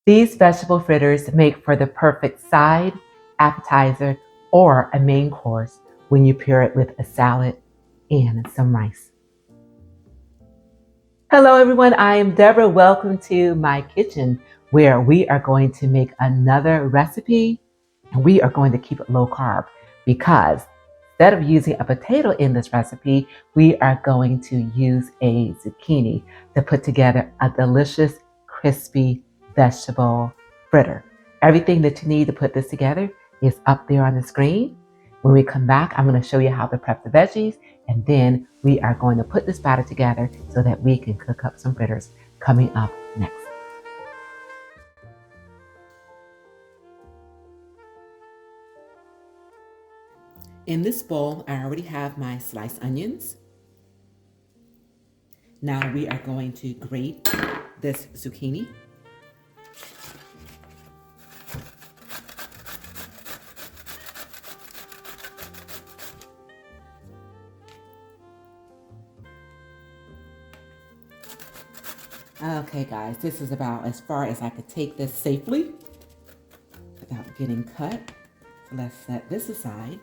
These vegetable fritters make for the perfect side, appetizer, or a main course when you pair it with a salad and some rice. Hello everyone, I am Deborah. Welcome to my kitchen where we are going to make another recipe and we are going to keep it low carb because instead of using a potato in this recipe, we are going to use a zucchini to put together a delicious, crispy vegetable fritter. Everything that you need to put this together is up there on the screen. When we come back, I'm going to show you how to prep the veggies, and then we are going to put this batter together so that we can cook up some fritters coming up next. In this bowl, I already have my sliced onions. Now we are going to grate this zucchini. Okay guys, this is about as far as I could take this safely without getting cut. So let's set this aside.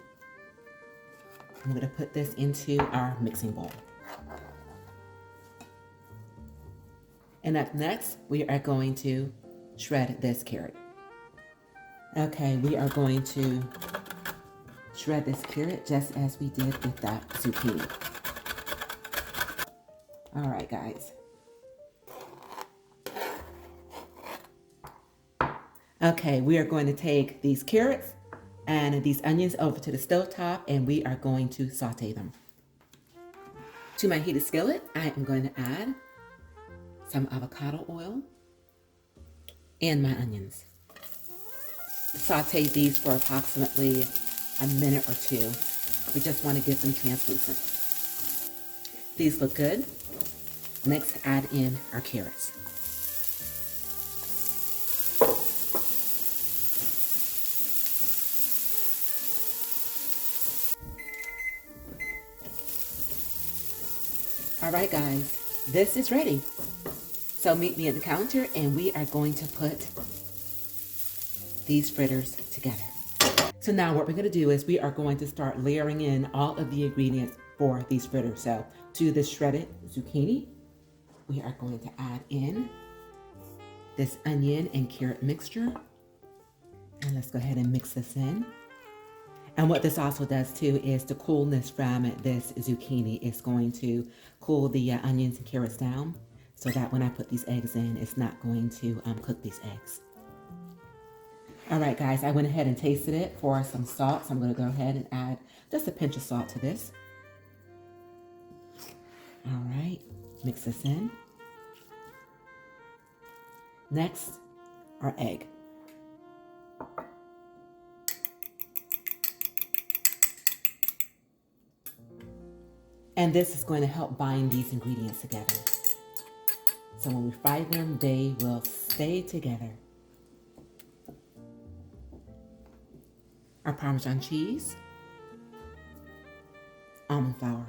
I'm going to put this into our mixing bowl. And up next, we are going to shred this carrot. Okay, we are going to shred this carrot just as we did with that zucchini. All right, guys. Okay, we are going to take these carrots and these onions over to the stovetop and we are going to saute them. To my heated skillet, I am going to add some avocado oil and my onions. Saute these for approximately a minute or two. We just want to get them translucent. These look good. Next, add in our carrots. All right, guys, this is ready. So meet me at the counter and we are going to put these fritters together. So now what we're going to do is we are going to start layering in all of the ingredients for these fritters. So to the shredded zucchini, we are going to add in this onion and carrot mixture. And let's go ahead and mix this in. And what this also does too is the coolness from this zucchini is going to cool the onions and carrots down so that when I put these eggs in, it's not going to cook these eggs. All right, guys, I went ahead and tasted it for some salt. So I'm going to go ahead and add just a pinch of salt to this. All right, mix this in. Next, our egg. And this is going to help bind these ingredients together. So when we fry them, they will stay together. Our Parmesan cheese, almond flour,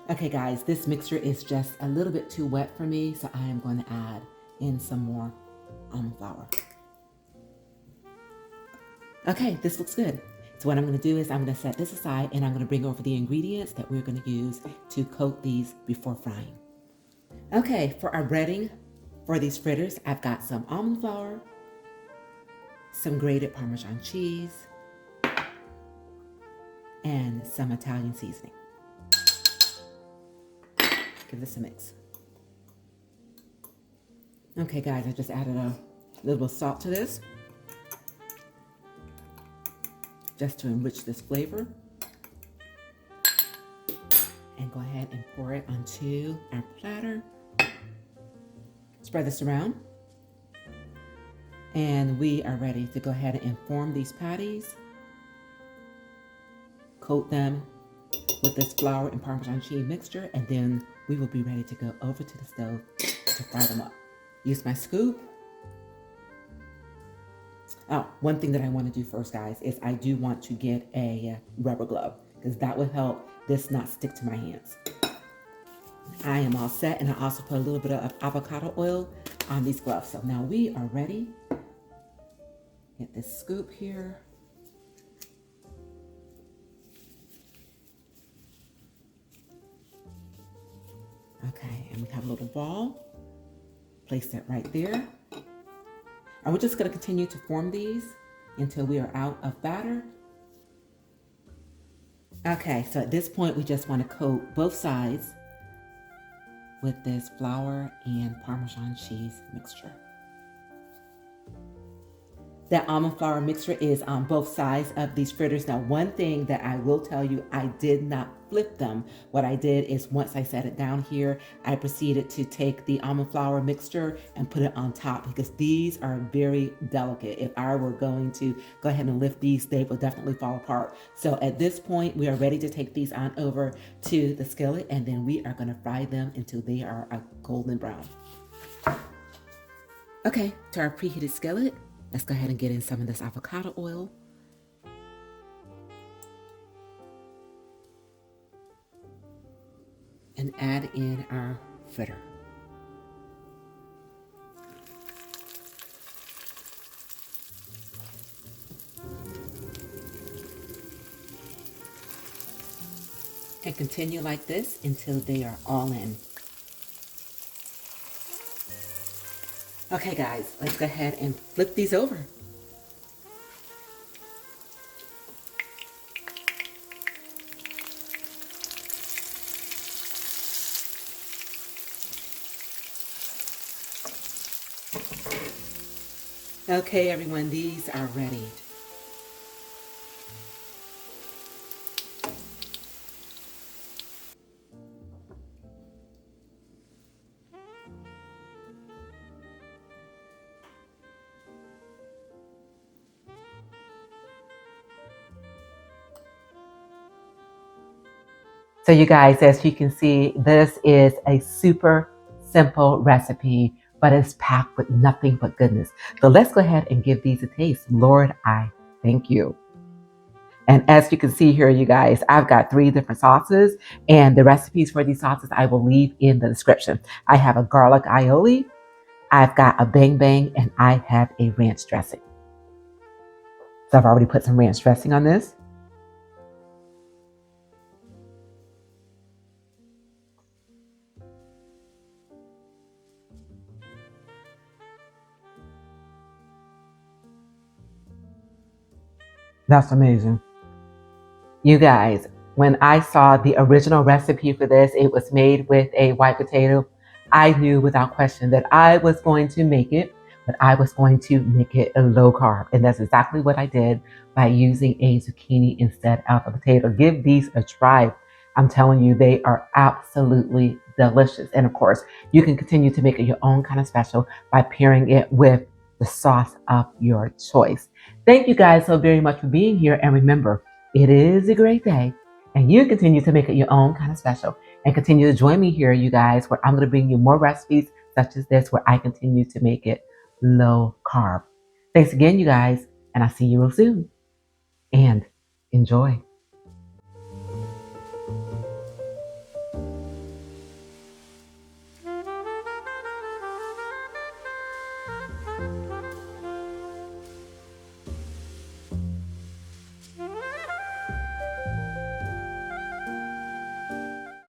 okay guys, this mixture is just a little bit too wet for me, so I am going to add in some more almond flour. Okay, this looks good. So what I'm going to do is I'm going to set this aside and I'm going to bring over the ingredients that we're going to use to coat these before frying. Okay, for our breading for these fritters, I've got some almond flour, some grated Parmesan cheese, and some Italian seasoning. Give this a mix. Okay guys, I just added a little bit of salt to this, just to enrich this flavor. And go ahead and pour it onto our platter. Spread this around. And we are ready to go ahead and form these patties. Coat them with this flour and Parmesan cheese mixture, and then we will be ready to go over to the stove to fry them up. Use my scoop. Oh, one thing that I want to do first, guys, is I do want to get a rubber glove because that would help this not stick to my hands. I am all set, and I also put a little bit of avocado oil on these gloves. So now we are ready. Get this scoop here. Okay, and we have a little ball. Place that right there. And we're just going to continue to form these until we are out of batter. Okay, so at this point, we just want to coat both sides with this flour and Parmesan cheese mixture. That almond flour mixture is on both sides of these fritters. Now, one thing that I will tell you, I did not flip them. What I did is once I set it down here, I proceeded to take the almond flour mixture and put it on top because these are very delicate. If I were going to go ahead and lift these, they will definitely fall apart. So at this point, we are ready to take these on over to the skillet, and then we are going to fry them until they are a golden brown. Okay, to our preheated skillet, let's go ahead and get in some of this avocado oil. And add in our fritter. And continue like this until they are all in. Okay guys, let's go ahead and flip these over. Okay everyone, these are ready. So you guys, as you can see, this is a super simple recipe, but it's packed with nothing but goodness. So let's go ahead and give these a taste. Lord, I thank you. And as you can see here, you guys, I've got 3 different sauces, and the recipes for these sauces I will leave in the description. I have a Galic Aoili, I've got a bang bang, and I have a ranch dressing. So I've already put some ranch dressing on this. That's amazing. You guys, when I saw the original recipe for this, it was made with a white potato. I knew without question that I was going to make it, but I was going to make it a low carb. And that's exactly what I did by using a zucchini instead of a potato. Give these a try. I'm telling you, they are absolutely delicious. And of course, you can continue to make it your own kind of special by pairing it with the sauce of your choice. Thank you guys so very much for being here. And remember, it is a great day, and you continue to make it your own kind of special. And continue to join me here, you guys, where I'm going to bring you more recipes such as this, where I continue to make it low carb. Thanks again, you guys, and I'll see you real soon. And enjoy.